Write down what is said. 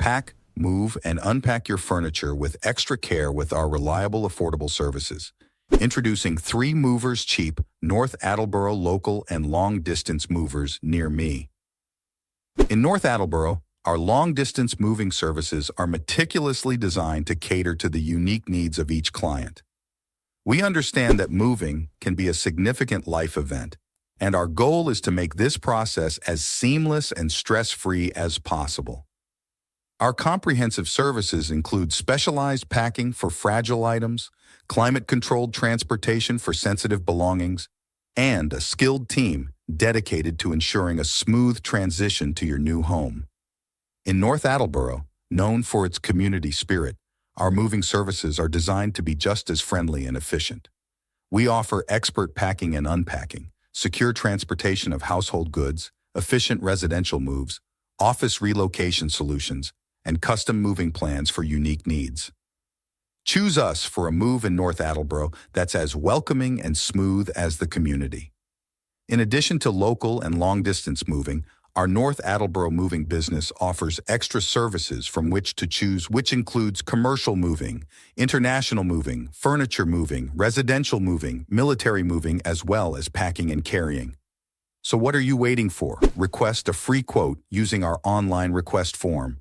Pack, move, and unpack your furniture with extra care with our reliable, affordable services. Introducing 3 movers cheap, North Attleborough local and long-distance movers near me. In North Attleborough, our long-distance moving services are meticulously designed to cater to the unique needs of each client. We understand that moving can be a significant life event, and our goal is to make this process as seamless and stress-free as possible. Our comprehensive services include specialized packing for fragile items, climate-controlled transportation for sensitive belongings, and a skilled team dedicated to ensuring a smooth transition to your new home. In North Attleborough, known for its community spirit, our moving services are designed to be just as friendly and efficient. We offer expert packing and unpacking, secure transportation of household goods, efficient residential moves, office relocation solutions, and custom moving plans for unique needs. Choose us for a move in North Attleborough that's as welcoming and smooth as the community. In addition to local and long-distance moving, our North Attleborough moving business offers extra services from which to choose, which includes commercial moving, international moving, furniture moving, residential moving, military moving, as well as packing and carrying. So what are you waiting for? Request a free quote using our online request form.